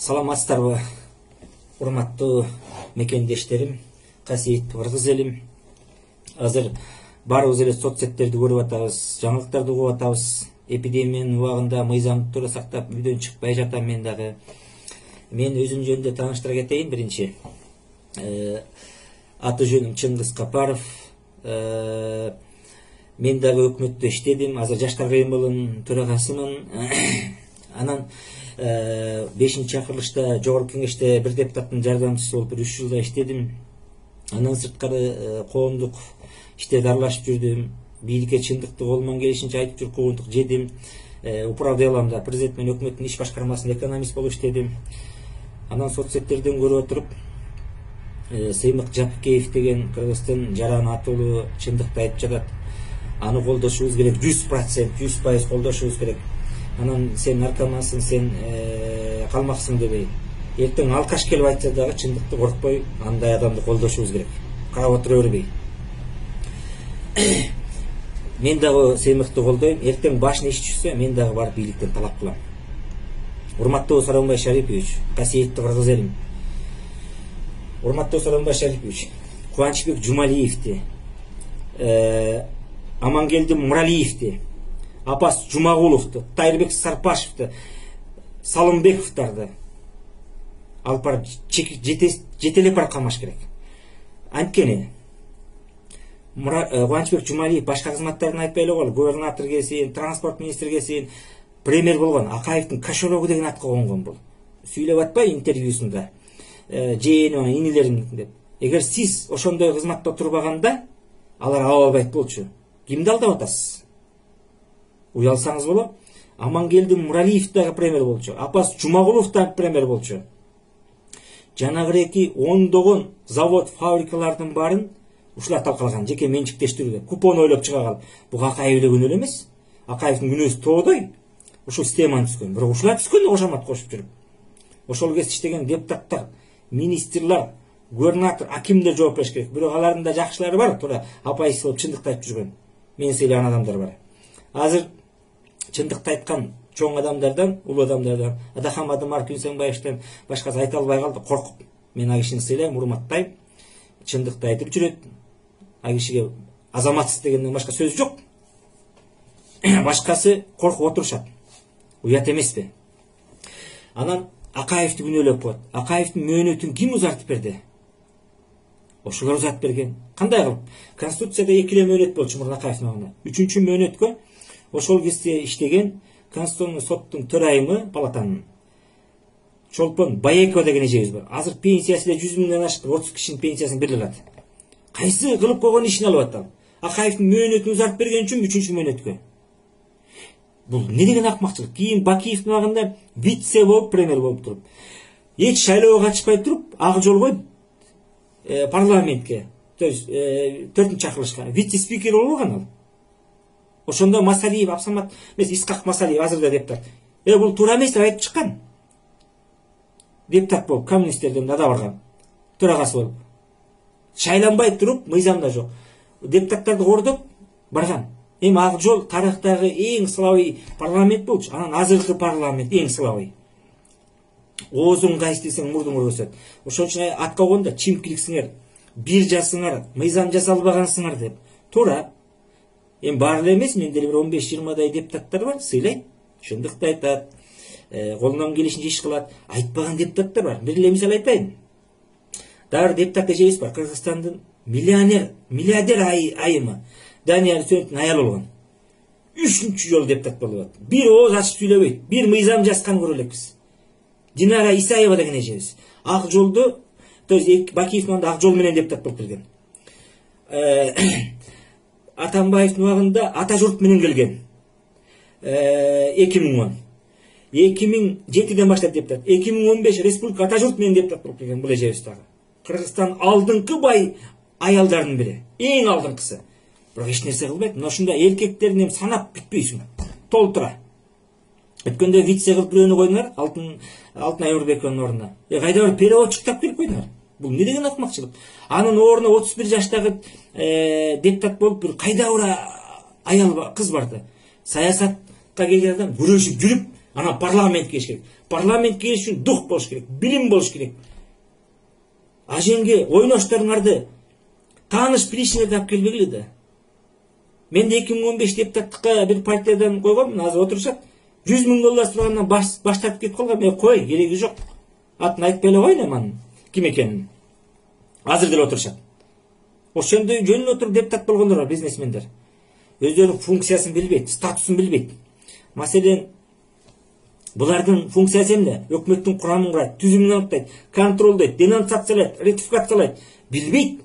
Саламатсыздарбы, урматтуу мекендештерим, касиеттүү кыргыз элим. Азыр баарыбыз эле соцсеттерди көрүп атабыз, жаңылыктарды угуп атабыз. Эпидемиянын убагында мыйзамды туура сактап, үйдөн чыкпай жатам мен дагы. Мен өзүм жөнүндө тааныштыра кетейин биринчи. Аты жөнүм Чыңгыз Капаров. Мен дагы өкмөттө иштедим. Азыр Жаштар кыймылынын төрагасымын. Анан 5-чакырылышта жогорку кеңеште бир депутаттын жардамчысы болуп 3 жылда иштедим. Андан сырткары коомдук иштерди аралашып жүрдүм. Бийликке чындыкты колуман келишинче айтып жүрүп коомдук жедим. Управдыйламда президент менен өкмөттүн иш башкармасында экономист болуп иштедим. Анан соцсеттерден көрүп отуруп Сыймык Жапкеев деген Кыргыздын жаран атуулу чындыкты айтып жатат. Аны колдошубуз керек, 100%, 100% колдошубуз керек. Анан сен наркомансың, сен калмаксың дебей. Эртең алкаш келип айтса дагы чындыкты коркпой, андай адамды колдошубуз керек. Карап отура бербей. Мен дагы Сыймыкты колдойм. Эртең башына иш түшсө, мен дагы барып бийликтен талап кылам. Урматтуу Сооронбай Шарипович, касиеттүү кыргыз элим. Урматтуу Сооронбай Шарипович, Кубанычбек Жумалиевди, Амангелди Муралиевди, Апас Жумагуловду, Тайырбек Сарпашевди, Салымбековдарды алып барып жетелеп барып камаш керек. Анткени Кубанычбек Жумалиев башка кызматтарын айтпай эле коелу, губернатор келсин, транспорт министри келсин, премьер болгон, Акаевдин кошелогу деген атка конгон бул. Сүйлөп атпай интервьюсунда. Жээни менен инилерин деп. Эгер сиз ошондой кызматта турбаганда, алар ала албайт болчу. Кимди алдап атасыз? Уялсаңыз болот. Амангелди Муралиев дагы премьер болчу. Апас Жумагулов дагы премьер болчу. Жанагыреки ондогон завод, фабрикалардын баарын ушулар талкалган, жеке менчиктештирүүгө. Купон ойлоп чыга калып. Буга Акаев эле күнөө эмес. Акаевдин күнөөсү тоодой. Ушул системаны түзгөн. Бирок ушулар түзгөн кошомат кошуп жүрүп. Ошол кезде иштеген депутаттар, министрлер, губернатор, акимдер жооп бериш керек. Бирок алардын да жакшылары бар, туура апайсы болуп чындыкты айтып жүргөн. Мен сыйлаган адамдар бар. Азыр чындыкты айткан чоң адамдардан, улуу адамдардан, Адахамады Марк Күнсенбаевтен башкасы айта албай калды, коркуп. Мен ал кишини сыйлайм, урматтайм. Чындыкты айтып жүрөт. Ал кишиге азаматсыз дегенден башка сөз жок. Башкасы коркуп отурушат. Уят эмеспи? Анан Акаевди күнөөлөп коет. Акаевдин мөөнөтүн ким узартып берди? Ошолор узартып берген. Кандай кылып? Конституцияда 2 эле мөөнөт болчу мурда Акаевдин абагында. 3-чү мөөнөткө ошол кезде иштеген Конституционный соттун төрайымы палатанын Чолпон Баекова деген эжебиз бар. Азыр пенсиясы да 100 миңден ашык, 30 кишинин пенсиясын берип алат. Кайсы кылып койгон ишин алып атам? Акаевдин мөөнөтүн узартып берген үчүн 3-чү мөөнөткө. Бул не деген акмакчылык? Кийин Бакиевдин абагында вице болуп, премьер болуп туруп, эч шайлоого катышпай туруп, ак жол коюп парламентке, то есть 4-чакырылышка вице спикер болуп алган ал. Ошондо Масалиев, Абсамат эмес, Исхак Масалиев азырда депутат. Бул туура эмес деп айтып чыккан. Депутат болуп, коммунисттерден да барган. Төрагасы болуп. Шайланбай туруп, мыйзамда жок. Депутаттарды кордоп барган. Эми ак жол тарыхтагы эң сылабый парламент болчу. Анан азыркы парламент эң сылабый. Оозуң кайсы десең мурдуң өсөт. Ошон үчүн атка койгонда чимкиликсиңер, бир жасыңар, мыйзам жасалбагансыңар деп. Туура. Эми баары эле эмес, менде бир 15-20дай депутаттар бар, сыйлайт. Чындыкты айтат. Колунан келишинче иш кылат. Айтпаган депутаттар бар. Бир эле мисал айтайын. Дагы депутат эжебиз бар, Кыргызстандын миллиардер айымы. Данияр Сөнөттүн аялы болгон. 3-чү жолу депутат болуп атат. Бир ооз ачып сүйлөбөйт. Бир мыйзам жазган көрө элекпиз. Динара Исаева деген эжебиз. Ак жолду, то есть Бакиевдин ак жол менен депутат болуп келген. Атамбаевдин убагында ата журт менен келген. 2010. 2007ден баштап депутат. 2015 республика ата журт менен депутат болуп келген бул эжебиз дагы. Кыргызстан алдыңкы бай аялдардын бири. Эң алдыңкысы. Бирок эч нерсе кылбайт. Мына ушундай эркектерин санап бүтпөйсүң. Толтура. Өткөндө вице кылып бирөөнү койдуңар, Алтынай Урбекованын ордуна. Кайда бир переводчик таап келип койдуңар. Бул не деген акмакчылык? Анын ордуна 31 жаштагы депутат болуп, кайда бир аял кыз барды. Саясатка келген адам күрөшүп жүрүп, Ана парламент келиш керек. Парламент келиш үчүн дух болуш керек, билим болуш керек. Аженге ойношторуңарды тааныш билишиңерди алып келбегиле да. Мен де 2015 депутаттыкка бир партиядан койгом, азыр отурушат. 100 000 доллар сурагандан баш тартып кетип калган. Мен кой, кереги жок. Атын айтпай эле коеюн анын ким экенин. Азыр деле отурушат. Ошондой жөн эле отуруп депутат болгондор бар, бизнесмендер. Өздөрүнүн функциясын билбейт, статусун билбейт. Маселен, булардын функциясы эмне? Өкмөттүн курамын курат, түзүмүн аныктайт, контролдойт, денонсациялайт, ратификациялайт. Билбейт.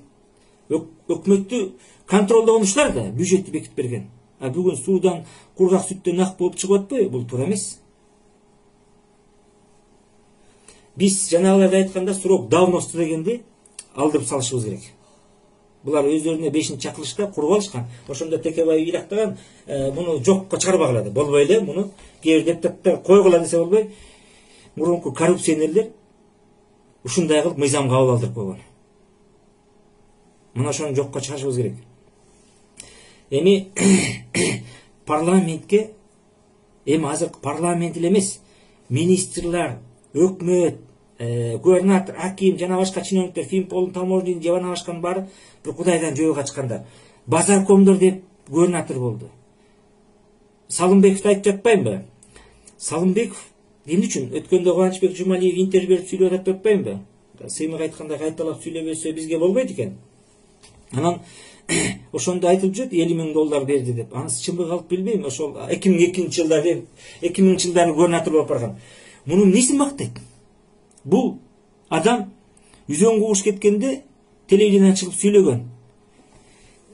Өкмөттү контролдогон ушулар да, бюджетти бекитип берген. А бүгүн суудан кургак сүттөн ак болуп чыгып атпайбы? Бул туура эмес. Биз жанагыларда айтканда срок давности дегенди алдырып салышыбыз керек. Булар өздөрүнө 5-чакырылышта куруп алышкан. Ошондо Текебаев ыйлактаган, муну жокко чыгарбагыла деп. Болбой эле муну кээ бир депутаттар койгула десе болбой. Мурунку коррупционерлер ушундай кылып мыйзам кабыл алдырып койгон. Мына ошону жокко чыгарышыбыз керек. Эми парламентке, эми азыр парламент эле эмес, министрлер, өкмөт, губернатор, аким, жана башка чиновниктер, Финполдун таможнин жана башканын баары бир кудайдан жөө качкандар. Базаркомдор деп губернатор болду. Салымбековду айтып жатпаймынбы? Салымбеков эмне үчүн өткөндө Кубанычбек Жумалиев интервью берип сүйлөп атып атпаймынбы? Сыймык айтканда кайталап сүйлөбөсө бизге болбойт экен. Анан ошондо айтылып жүрөт, 50 000 доллар берди деп. Анысы чынбы калып билбейм. Ошол 2002-жылдары 2000-жылдары губернатор болуп барган. Мунун несин мактайт? Бул адам үзөң кууш кеткенде телевидениеден чыгып сүйлөгөн.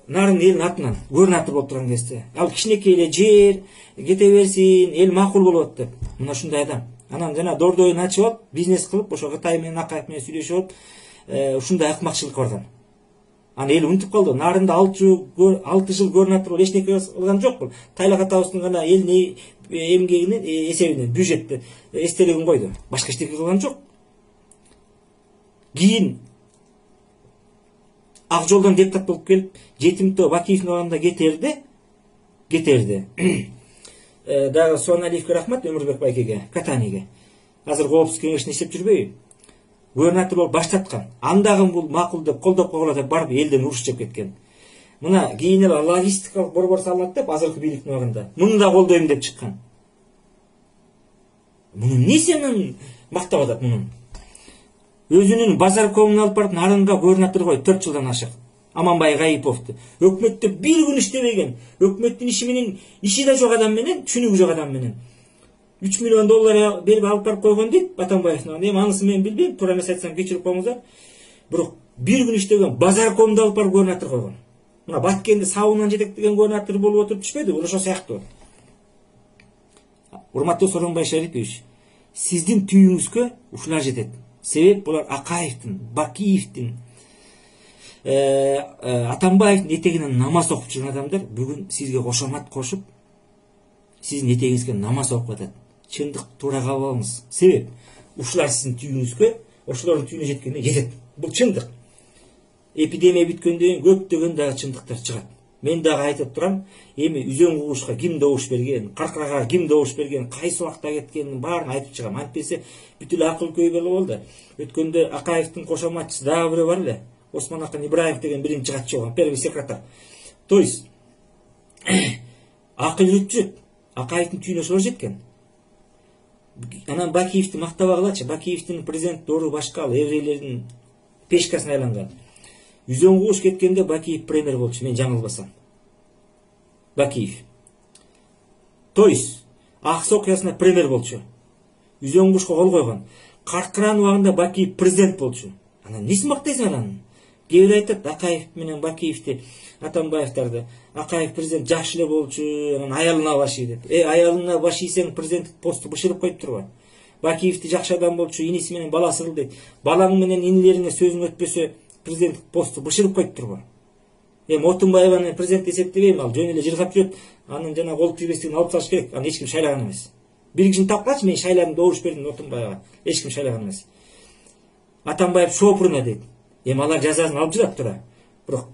Нарын элдин атынан губернатор болуп турган кезде. Ал кичинекей эле жер кете берсин, эл макул болот деп. Мына ушундай адам. Анан жана дордойун ачып алып, бизнес кылып, ошо Кытай менен Акаев менен сүйлөшүп алып, ушундай акмакчылык барган. Аны эл унутуп калды. Нарында 6 жыл губернатор болуп эчнеке кылган жок бул. Тайлак атабыздын гана элдин эмгегинин эсебинен бюджетти эстелигин койду. Башка эчтеке кылган жок. Кийин ак жолдон депутат болуп келип, Жетимтөө Бакиевдин убагында кетерди. Дагы Суаналиевке рахмат, Өмүрбек байкеге, Катаниге. Азыр коопсуздук кеңешине иштеп жүрбөйбү? Губернатор болуп баштаткан. Андагы бул макул деп колдоп койгула деп барып элден уруш чыгып кеткен. Мына кийин эле логистикалык борбор салат деп азыркы бийликтин убагында муну да колдойм деп чыккан. Мунун несинин мактап атат мунун? Өзүнүн базаркомун алып барып Нарынга губернатор койду 4 жылдан ашык. Аманбай Гайыповду. Өкмөттө бир күн иштебеген. Өкмөттүн иши менен, иши да жок адам менен, түшүнүгү жок адам менен 3 миллион доллар берип алып барып койгон дейт Атамбаевдин. Эми анысы мен билбейм, туура эмес айтсам кечирип коюңуздар. Бирок бир күн иштеген базаркомду алып барып губернатор койгон. Мына Баткенди сабынан жетектеген губернатор болуп отуруп түшпөдү, ошо сыяктуу. Урматтуу Сооронбай Шарипович, сиздин түйүңүзгө ушулар жетет. Себеп булар Акаевдин, Бакиевдин, Атамбаевдин этегинен намаз окуп жүргөн адамдар бүгүн сизге кошомат кошуп, сиздин этегиңизге намаз окуп атат. Чындык туура кабыл алыңыз. Себеп ушулар сиздин түйүңүзгө, ошолордун түйүнө жеткенде жетет. Бул чындык. Эпидемия бүткөндөн кийин көптөгөн дагы чындыктар чыгат. Мен дагы айтып турам, эми үзөң кугушка ким добуш берген, каркырага ким добуш берген, кайсы убакта кеткенин баарын айтып чыгам. Антпесе бүт эле акыл көйгөй болду. Өткөндө Акаевдин кошоматчысы дагы бирөө бар эле. Осман Акын Ибраев деген биринчи катчы болгон, первый секретарь. То есть акыл жүрүп жүрөт. Акаевдин түйүнө ошолор жеткен. Анан Бакиевди мактабагылачы. Бакиевдин президент дору башка ал еврейлердин пешкасына айланган. Үзөң кууш кеткенде Бакиев премьер болчу, мен жаңылбасам. Бакиев. То есть Акс окуясына премьер болчу. Үзөң куушка кол койгон. Каркыран убагында Бакиев президент болчу. Анан несин мактайсың анан? Кээ бир айтат Акаев менен Бакиевди, Атамбаевдарды. Акаев президент жакшы эле болчу, анан аялына башый деп. Аялына башыйсаң президенттик посту бышырып коюп турбу? Бакиевди жакшы адам болчу, иниси менен баласы ырыл дейт. Балаң менен инилериңе сөзүң өтпөсө президенттик посту бышырып коюп турбу? Эми Отунбаеваны президент эсептебейм, ал жөн эле жыргап жүрөт. Анын жана кол тийбестигин алып салыш керек. Аны эч ким шайлаган эмес. Bir kişinin taklaç, men şaylarını doğuruş berdim Otунбаева. Eç kim şaylagan emez. Атамбаев шопурuna дейт. Эми алар жазасын алып жүрөт тура. Бирок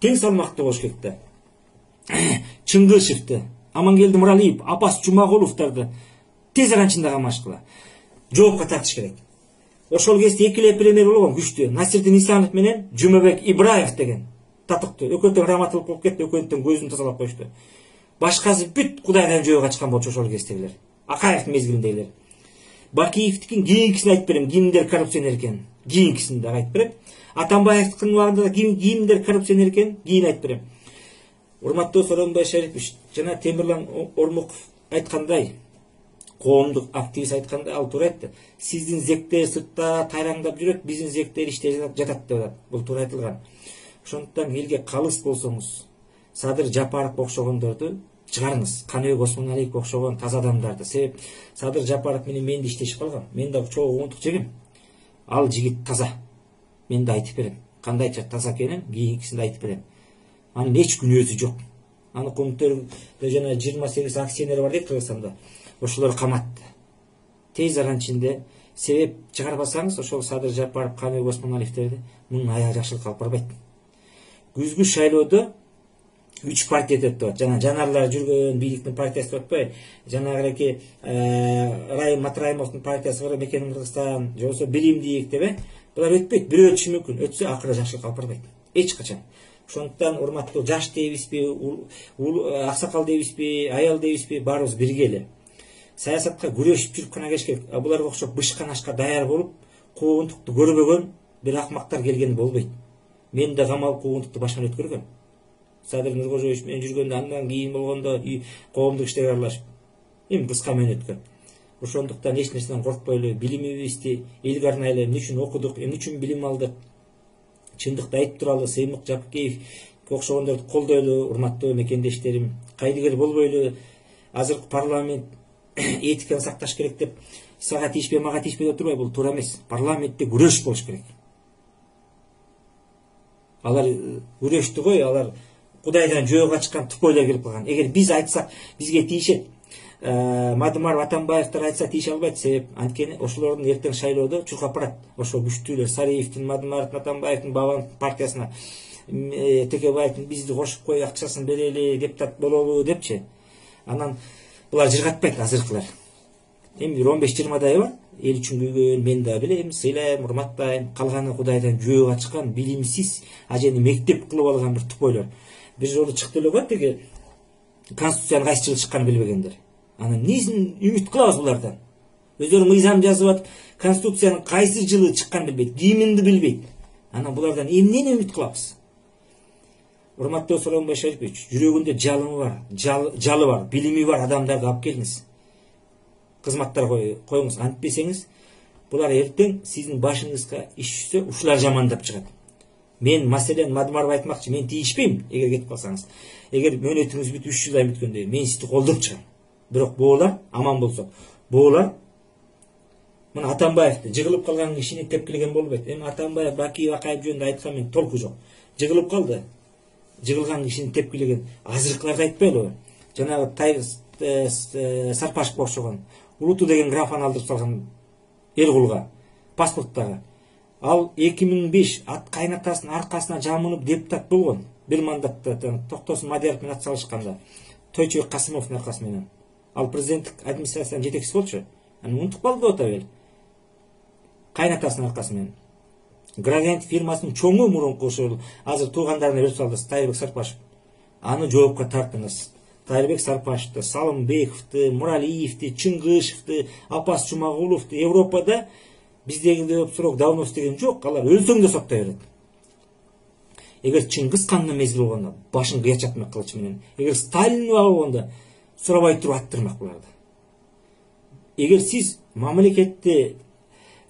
тең салмакты болуш керек да. Чыңгышевди, Амангелди Муралиев, Апас Жумагуловдарды тез аранчында камашкыла жоопко тартыш керек. Ошол кезде экиле премьер болгон күчтүү Насирдин Исламов менен Жумабек Ибраев деген татыктуу экөөтөн раматылык болуп кетти, экөөтөн көзүн тазалап коюшту. Башкасы бүт Кудайдан жөө качкан болчу ошол кездегилер. Акаевдин мезгилиндегилер. Бакиевдикин кийинкисин айтып берем, кимдер коррупционер экенин. Кийинкисин да айтып берем. Атамбаевдикин убагында кимдер коррупционер экенин кийин айтып берем. Урматтуу Сооронбай Шарипович жана Темирлан Ормоков айткандай, коомдук активист айткандай, ал туура айтты. Сиздин зектер сыртта тайраңдап жүрөт, биздин зектер иште жатат деп атат. Бул туура айтылган. Ошондуктан элге калыс болсоңуз, Садыр Жапаров окшогондорду чыгарыңыз. Каныбек Осмоналиев окшогон таза адамдарды. Себеп Садыр Жапаров менен мен иштешип калгам. Мен да чогуу онтук жегем. Ал жигит таза. Мен да айтып берем. Кандайча таза экенин кийинкисинде айтып берем. Анын эч күнөөсү жок. Аны комитетте жана 28 акционер бар дейт Кыргызстанда. Ошолор каматты. Тез аранчинде себеп чыгарбасаңыз, ошол Садыр Жапаров, Каныбек Осмоналиевтерди мунун аягы жакшылыкка алып барбайт. Күзгү шайлоодо 3 партия өтөт деп. Жана жанарлар жүргөн бийликтин партиясы деп атпайбы? Жанагыреки Райым Матраимовдун партиясы бар, Мекен Кыргызстан, жобосо Билимдик деп. Булар өтпөйт, бирөө өтүшү мүмкүн. Өтсө акыры жакшылыкка алып барбайт. Эч качан. Ошондуктан урматтуу жаш дейбизби, аксакал дейбизби, аял дейбизби, баарыбыз бирге эле саясатка күрөшүп жүрүп гана келиш керек. Буларга окшоп бышканашка даяр болуп, куугунтукту көрбөгөн бир акмактар келген болбойт. Мен да камалып куугунтукту башынан өткөргөм. Садыр Нуркожоевич менен жүргөндө, андан кийин болгондо коомдук иштеге аралашып, эми кыска мөөнөткө. Ошондуктан эч нерседен коркпойлу, билимибизди элге арнайлы, эмне үчүн окудук, эмне үчүн билим алдык, чындыкты айтып туралы, Сыймык Жапкеев окшогондорду колдойлу, урматтуу мекендештерим, кайдыгер болбойлу, азыркы парламент этиканы сакташ керек деп сага тийишпей, мага тийишпей деп турбайбы? Бул туура эмес. Парламентте күрөш болуш керек. Алар күрөштү кой, алар Кудайдан жөө качкан тупойлор келип калган. Эгер биз айтсак, бизге тийишет. Мадымаров, Атамбаевдер айтса тийише албайт. Себеп анткени ошолордун эртең шайлоодо чуркап барат. Ошол күчтүүлөр Сариевдин, Мадымаровдун, Атамбаевдин, Бабановдун партиясына Текебаевдин бизди кошуп кой, акчасын берели, депутат бололу депчи. Анан булар жыргатпайт азыркылар. Эми 15-20 бар. Эл үчүн күйгөн, мен да билем, сыйлайм, урматтайм. Калганы Кудайдан жөө качкан, билимсиз, ажени мектеп кылып алган бир тупойлор. Бир жолу чыкты эле го тиги конституциянын кайсы жылы чыкканын билбегендер. Анан эмнесин үмүт кылабыз булардан? Өздөрү мыйзам жазып атып, конституциянын кайсы жылы чыкканын билбейт, киминди билбейт. Анан булардан эмнени үмүт кылабыз? Урматтуу Сооронбай Шарипович, жүрөгүндө жалы бар, билими бар адамдарды алып келиңиз. Кызматтар коюңуз. Антпесеңиз, булар эртең сиздин башыңызга иш түшсө, ушулар жамандап чыгат. Мен маселен Мадымаров айтмакчы, мен тийишпейм эгер кетип калсаңыз. Эгер мөөнөтүңүз бүтүп 3 жылдан бүткөндө мен сизди колдоп чыгам. Бирок буолар аман болсо, буолар мына Атамбаевди жыгылып калган кишини тепкилеген болбойт. Эми Атамбаев, Бакиев, Акаев жөнүндө айткан мен толку жок. Жыгылып калды. Жыгылган кишини тепкилеген азыркыларды айтпайлыбы? Жанагы Сарпашевге окшогон Улуту деген графаны алдырып салган эл-кулга паспорттагы. Ал 2005 кайнатасынын аркасына жамынып депутат болгон. Бир мандатта Токтосун Мадияров менен ат салышканда. Тойчубек Касымовдун аркасы менен. Ал президенттик администрациянын жетекчиси болчу. Аны унутуп калды деп атабел. Кайнатасынын аркасы менен. Градиент фирмасынын чоңу мурунку ошол азыр туугандарына берип салды, Тайырбек Сарпашев. Аны жоопко тартыңыз. Тайырбек Сарпашевди, Салымбековду, Муралиевди, Чыңгышевди, Апас Жумагуловду Европада биздегидей срок давност деген жок. Алар өлсөң да соктой берет. Эгер Чыңгыз хандын мезгили болгондо башын кыя чапмак кылыч менен, эгер Сталин болгондо сурабай туруп аттырмак буларды. Эгер сиз мамлекетти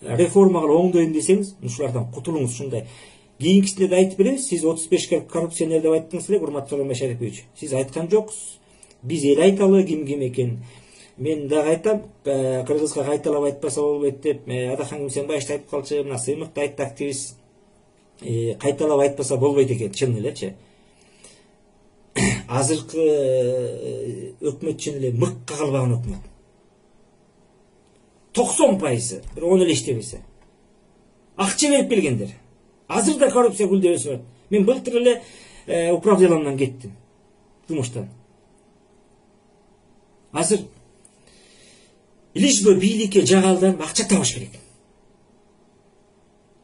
реформа кылып оңдойм десеңиз, ушулардан кутулуңуз. Ушундай кийинкисинде да айтып беребиз. Сиз 35 коррупционер деп айттыңыз эле, урматтуу Сооронбай Шарипович. Сиз айткан жоксуз. Биз эл айталы ким экен. Мен дагы айтам, кыргызга кайталап айтпаса болбойт деп, Адахан Кимсенбаевич айтып калчу, мына Сыймыкты айтты активист. Кайталап айтпаса болбойт экен, чын элечи. Азыркы өкмөт чын эле мыкка калбаган өкмөт. 90% бир 10 эле иштебесе. Акча берип келгендер. Азыр да коррупция гүлдөп өсүп атат. Мен былтыр эле управделамдан кеттим. Жумуштан. Азыр лишь бы бийликке жагалданып акча табыш керек.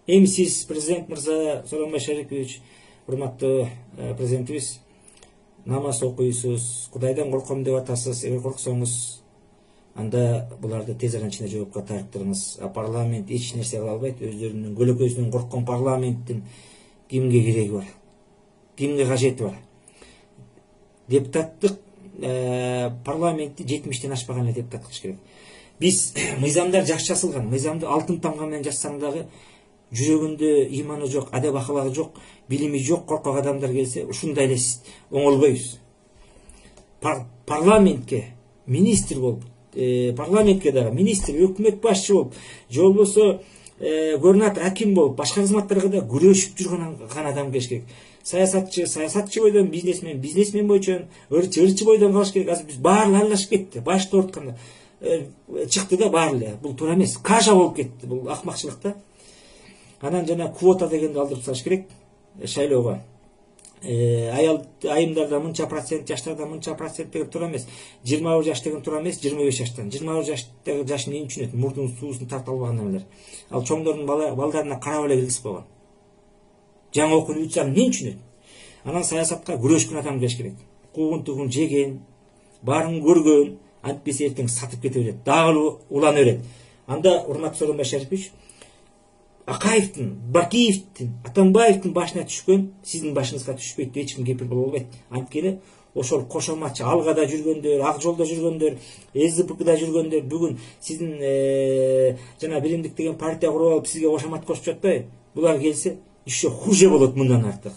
Эми сиз президент мырза Сооронбай Шарипович, урматтуу президентибиз, намаз окуйсуз, Кудайдан корком деп атасыз. Эгер корксоңуз, анда буларды тез арада ичине жоопко тарттырыңыз. Парламент эч нерсе кыла албайт. Өздөрүнүн көлөкөсүнөн корккон парламенттин кимге кереги бар? Кимге кажети бар? Депутаттык парламентти 70тен ашпаган эле депутат кылыш керек. Биз мыйзамдар жакшы жазылган, мыйзамды алтын тамга менен жазсаң дагы жүрөгүндө иманы жок, адеп акылагы жок, билими жок коркок адамдар келсе, ушундай эле оңолбойбуз. Парламентке министр болуп, парламентке дагы министр, өкмөт башчы болуп, же болбосо губернатор, аким болуп, башка кызматтарга да күрөшүп жүргөн адам келиш керек. Саясатчы бойдон, бизнесмен бойчон, ырчы бойдон калыш керек. Азыр биз баары аралашып кетти. Башты ортканда чыкты да баары эле. Бул туура эмес. Каша болуп кетти. Бул акмакчылык да. Анан жана квота дегенди алдырып салыш керек шайлоого. Айымдарда мынча процент, жаштарда мынча процент деген туура эмес. 21 жаш деген туура эмес, 25 жаштан. 21 жаштагы жаш эмне үчүн мурдун суусун тарта албаган эмелер. Ал чоңдордун балдарына карап эле киргизип койгон. Жаңа окуу үйтсам эмне үчүн? Анан саясатка күрөшкөн адам келиш керек. Куугун-тугун жеген, баарын көргөн, антпесе эртең сатып кете берет. Дагы улана берет. Анда урматтуу Сооронбай Шарипович, Акаевдин, Бакиевдин, Атамбаевдин башына түшкөн сиздин башыңызга түшпөйт деп эч ким кепил боло албайт. Анткени ошол кошоматчы Алгада жүргөндөр, Ак жолдо жүргөндөр, СДПКда жүргөндөр бүгүн сиздин жана Билимдик деген партия куруп алып сизге кошомат кошуп жатпайбы? Булар келсе еще хуже болот мындан артык.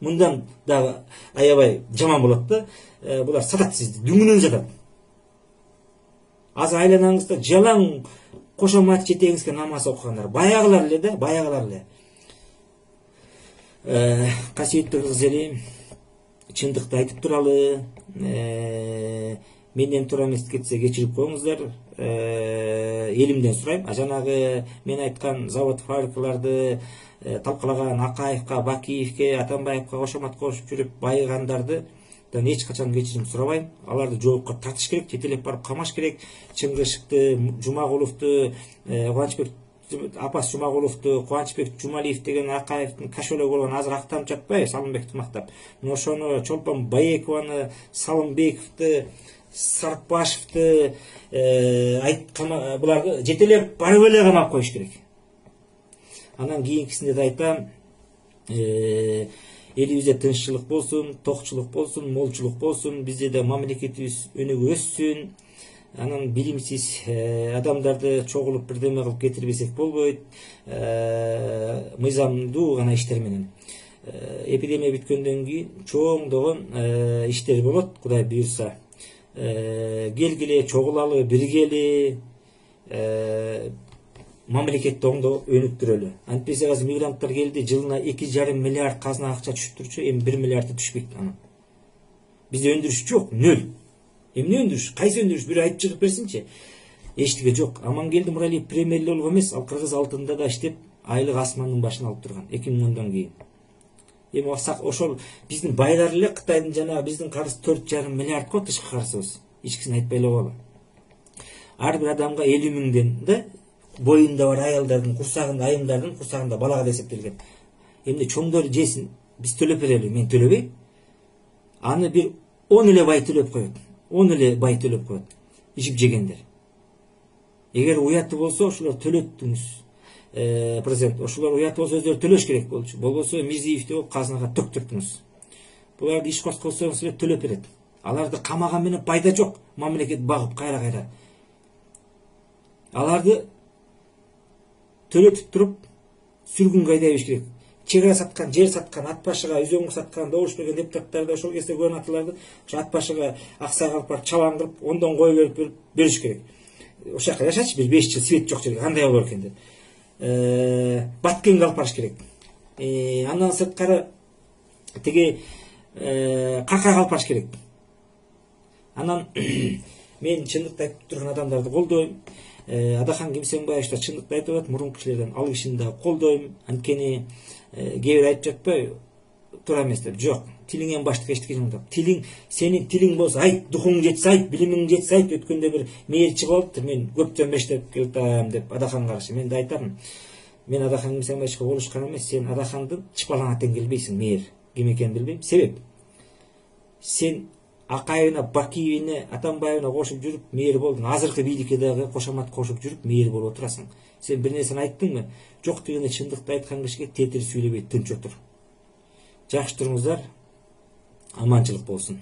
Мындан дагы аябай жаман болот да. Булар сатат сизди, дүңүнөн сатат. Азыр айланаңызда жалаң кошомат жетегиңизге намаз окугандар, баягылар эле да, баягылар эле. Касиеттүү кыз элем, чындыкты айтып туралы, менден туура эмес кетсе кечирип коюңуздар. Элимден сурайм. Жанагы мен айткан завод фабрикаларды талкалаган Акаевка, Бакиевке, Атамбаевка кошомат кошуп жүрүп байыгандарды эч качан кечирим сурабайм. Аларды жоопко тартыш керек, жетелеп барып камаш керек. Чыңгышыкты, Жумагуловду, Кубанычбек Апас Жумагуловду, Кубанычбек Жумалиев деген Акаевдин кошелеги болгон азыр актанып жатпайбы, Салымбековду мактап. Ошону Чолпон Баекованы, Салымбековду, Сарпашевду буларды жетелеп барып эле камап коюш керек. Анан кийинкисинде да айтам, элибизде тынччылык болсун, токчулук болсун, молчулук болсун, бизде да мамлекетибиз өнүгүп өссүн. Анан билимсиз адамдарды чогулуп бирдеме кылып кетирбесек болбойт. Мыйзамдуу гана иштер менен. Эпидемия бүткөндөн кийин чоңдогон иштер болот, Кудай буйрса. Келгиле, чогулалы, биргели, мамлекетти өнүктүрөлү. Антпесе азыр мигранттар келди, жылына 2,5 миллиард казына акча түшүп турчу, эми 1 миллиард түшпөйт. Бизде өндүрүш жок, нөл. Эмне өндүрүш? Кайсы өндүрүш? Бир айтып чыгып берсинчи. Эчтеге жок. Амангелди Муралиев премьер болгон эмес, ал Кыргыз алтынында да иштеп, айлык асмандын башына алып турган 2010 кийин. Эми ошол биздин байлар эле Кытайдын жана биздин карыз 4,5 миллиард го тышкы карызыбыз. Ичкисин айтпай эле коелу. Ар бир адамга 50 миңден да боюнда бар аялдардын курсагында, айымдардын курсагында балага эсептелген. Эмне чоңдор жесин, биз төлөп берели, мен төлөбөйм. Аны бир 10 эле бай төлөп коет. 10 эле бай төлөп коет. Ичип жегендер. Эгер уяты болсо, ошолор төлөттүңүз. Президент, ошолор уяты болсо өздөрү төлөш керек болчу. Болбосо Мирзиевди болуп казынага төктүрдүңүз. Буларды иш кошконсоңуз эле төлөп берет. Аларды камаган менен пайда жок. Мамлекет багып кайра-кайра. Аларды төлөтүп туруп сүргүнгө айдабеш керек. Чегара саткан, жер саткан, ат башыга үзөңгү саткан, добуш берген депутаттарды, ошол кезде губернаторлорду ат башыга аксай калып барып чабан кылып, ондон кой берип бериш керек. Ошол жака жашачы, бир 5 жыл свет жок жерге кандай болор экен деп. Баткенге алып барыш керек. Андан сырткары тиги какага алып барыш керек. Анан мен чындыкты айтып турган адамдарды колдойм. Адахан Кимсенбаев да чындыкты айтып атат, мурунку кишилерден ал кишини да колдойм. Анткени кээ бир айтып жатпайбы, туура эмес деп. Жок, тилиңен баштык эчтеке жок. Тилиң, сенин тилиң болсо, айт, духуң жетсе айт, билимиң жетсе айт. Өткөндө бир мейил чыгып алыптыр, мен көптөн бештеп келатам деп Адахан каршы. Мен да айтам, мен Адаханды мисаңдашка болушкан эмес, сен Адаханды чыпалаңа тең келбейсиң, мээр ким экенин билбейм. Себеп, сен Акаевина, Бакиевине, Атамбаевина кошуп жүрүп мээр болдуң. Азыркы бийликке дагы кошомат кошуп жүрүп мээр болуп отурасың. Сен бир нерсени айттыңбы? Жок дегенде чындыкты айткан кишиге тетир сүйлөбөй тынч отур. Жакшы туруңуздар. Аманчылык болсун.